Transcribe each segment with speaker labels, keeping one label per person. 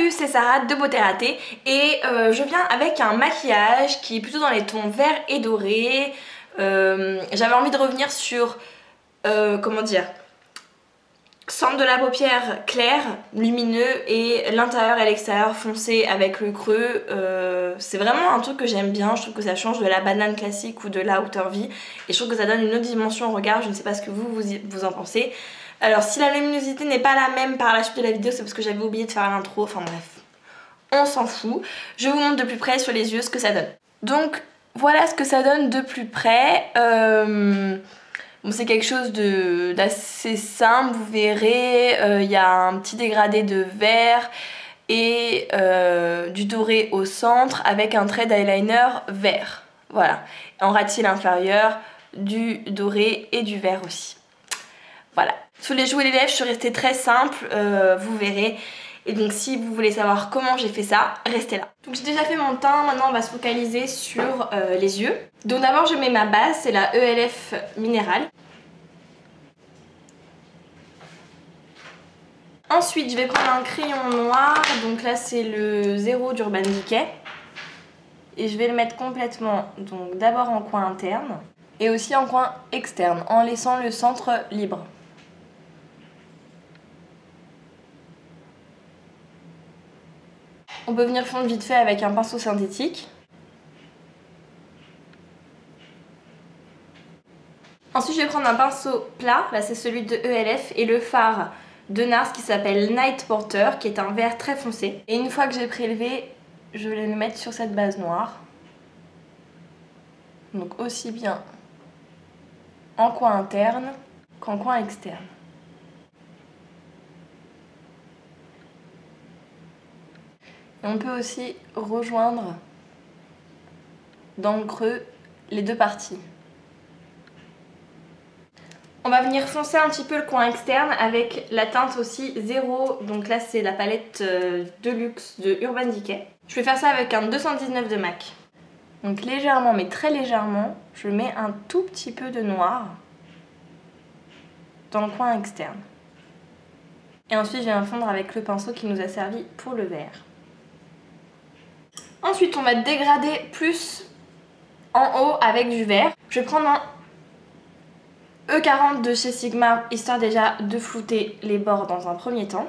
Speaker 1: Salut, c'est Sarah de Beauté Ratée et je viens avec un maquillage qui est plutôt dans les tons vert et doré. J'avais envie de revenir sur, comment dire, centre de la paupière clair, lumineux et l'intérieur et l'extérieur foncé avec le creux. C'est vraiment un truc que j'aime bien, je trouve que ça change de la banane classique ou de la Outer V et je trouve que ça donne une autre dimension au regard, je ne sais pas ce que vous en pensez. Alors si la luminosité n'est pas la même par la suite de la vidéo, c'est parce que j'avais oublié de faire l'intro, enfin bref, on s'en fout. Je vous montre de plus près sur les yeux ce que ça donne. Donc voilà ce que ça donne de plus près. Bon, c'est quelque chose d'assez simple, vous verrez, il y a un petit dégradé de vert et du doré au centre avec un trait d'eyeliner vert. Voilà, en ras-de-cils inférieur, du doré et du vert aussi. Voilà. Sur les joues et les lèvres, je suis restée très simple, vous verrez. Et donc si vous voulez savoir comment j'ai fait ça, restez là. Donc j'ai déjà fait mon teint, maintenant on va se focaliser sur les yeux. Donc d'abord je mets ma base, c'est la ELF Minérale. Ensuite je vais prendre un crayon noir, donc là c'est le 0 d'Urban Decay. Et je vais le mettre complètement, donc d'abord en coin interne et aussi en coin externe, en laissant le centre libre. On peut venir fondre vite fait avec un pinceau synthétique. Ensuite je vais prendre un pinceau plat, là c'est celui de ELF, et le fard de NARS qui s'appelle Night Porter, qui est un vert très foncé. Et une fois que j'ai prélevé, je vais le mettre sur cette base noire. Donc aussi bien en coin interne qu'en coin externe. Et on peut aussi rejoindre dans le creux les deux parties. On va venir foncer un petit peu le coin externe avec la teinte aussi 0. Donc là c'est la palette Deluxe de Urban Decay. Je vais faire ça avec un 219 de MAC. Donc légèrement, mais très légèrement, je mets un tout petit peu de noir dans le coin externe. Et ensuite je viens fondre avec le pinceau qui nous a servi pour le vert. Ensuite on va dégrader plus en haut avec du vert. Je vais prendre un E40 de chez Sigma, histoire déjà de flouter les bords dans un premier temps.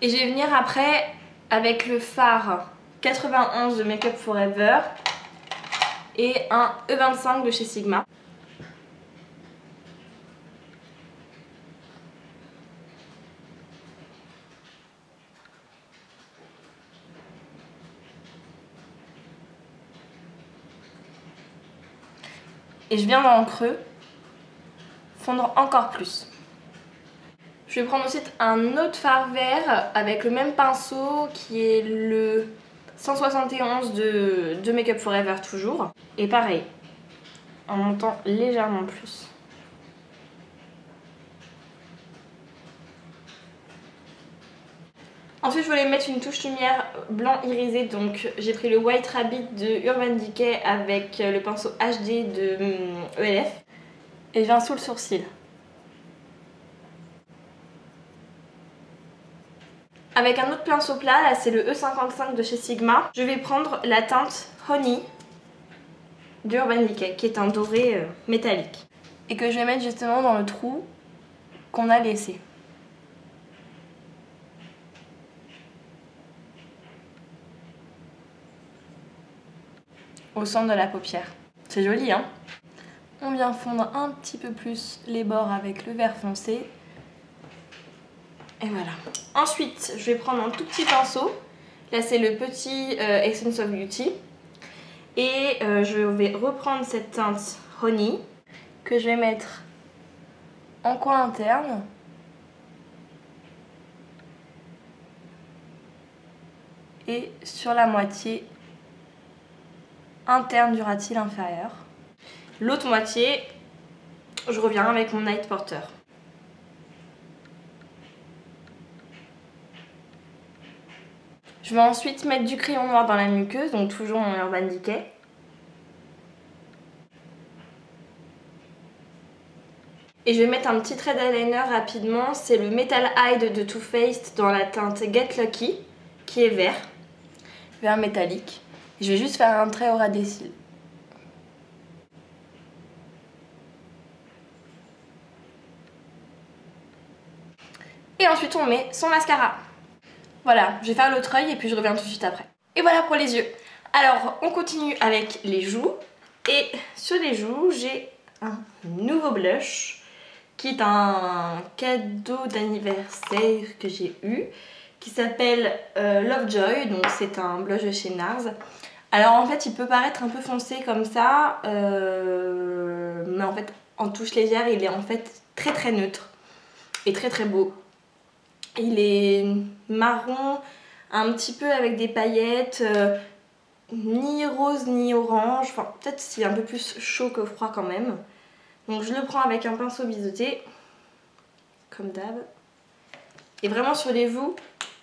Speaker 1: Et je vais venir après avec le fard 91 de Make Up For Ever et un E25 de chez Sigma. Et je viens dans le creux fondre encore plus. Je vais prendre ensuite un autre fard vert avec le même pinceau qui est le 171 de Make Up For Ever toujours. Et pareil, en montant légèrement plus. Ensuite je voulais mettre une touche lumière blanc irisé, donc j'ai pris le White Rabbit de Urban Decay avec le pinceau HD de ELF et je viens sous le sourcil. Avec un autre pinceau plat, là c'est le E55 de chez Sigma, je vais prendre la teinte Honey de Urban Decay qui est un doré métallique et que je vais mettre justement dans le trou qu'on a laissé. Au centre de la paupière. C'est joli hein. On vient fondre un petit peu plus les bords avec le vert foncé. Et voilà. Ensuite, je vais prendre un tout petit pinceau. Là, c'est le petit Essence of Beauty. Et je vais reprendre cette teinte Honey que je vais mettre en coin interne. Et sur la moitié interne du ras-de-cils inférieur. L'autre moitié, je reviens avec mon Night Porter. Je vais ensuite mettre du crayon noir dans la muqueuse, donc toujours mon Urban Decay. Et je vais mettre un petit trait d'eyeliner rapidement. C'est le Metal Eye de Too Faced dans la teinte Get Lucky, qui est vert. Vert métallique. Je vais juste faire un trait au ras des cils. Et ensuite on met son mascara. Voilà, je vais faire l'autre œil et puis je reviens tout de suite après. Et voilà pour les yeux. Alors on continue avec les joues. Et sur les joues, j'ai un nouveau blush qui est un cadeau d'anniversaire que j'ai eu, qui s'appelle Lovejoy. Donc c'est un blush de chez NARS. Alors en fait il peut paraître un peu foncé comme ça, mais en fait en touche légère il est en fait très très neutre et très très beau. Il est marron, un petit peu avec des paillettes, ni rose ni orange, enfin peut-être c'est un peu plus chaud que froid quand même. Donc je le prends avec un pinceau biseauté, comme d'hab. Et vraiment sur les joues,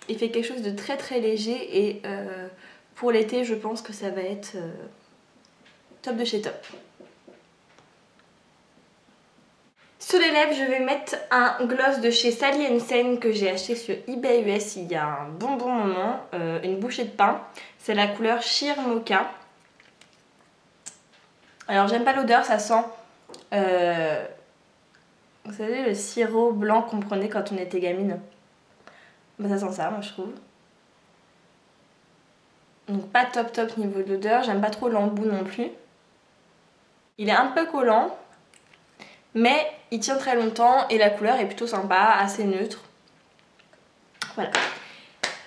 Speaker 1: il fait quelque chose de très très léger et pour l'été je pense que ça va être top de chez top. Sur les lèvres, je vais mettre un gloss de chez Sally & Sen que j'ai acheté sur eBay US il y a un bon moment, une bouchée de pain. C'est la couleur Sheer Mocha. Alors j'aime pas l'odeur, ça sent, vous savez, le sirop blanc qu'on prenait quand on était gamine. Bah, ça sent ça, moi je trouve. Donc pas top top niveau de l'odeur, j'aime pas trop l'embout non plus. Il est un peu collant, mais il tient très longtemps et la couleur est plutôt sympa, assez neutre. Voilà.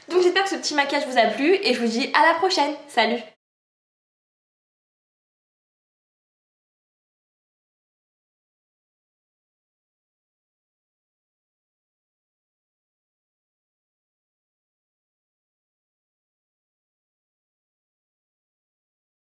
Speaker 1: Donc j'espère que ce petit maquillage vous a plu et je vous dis à la prochaine. Salut!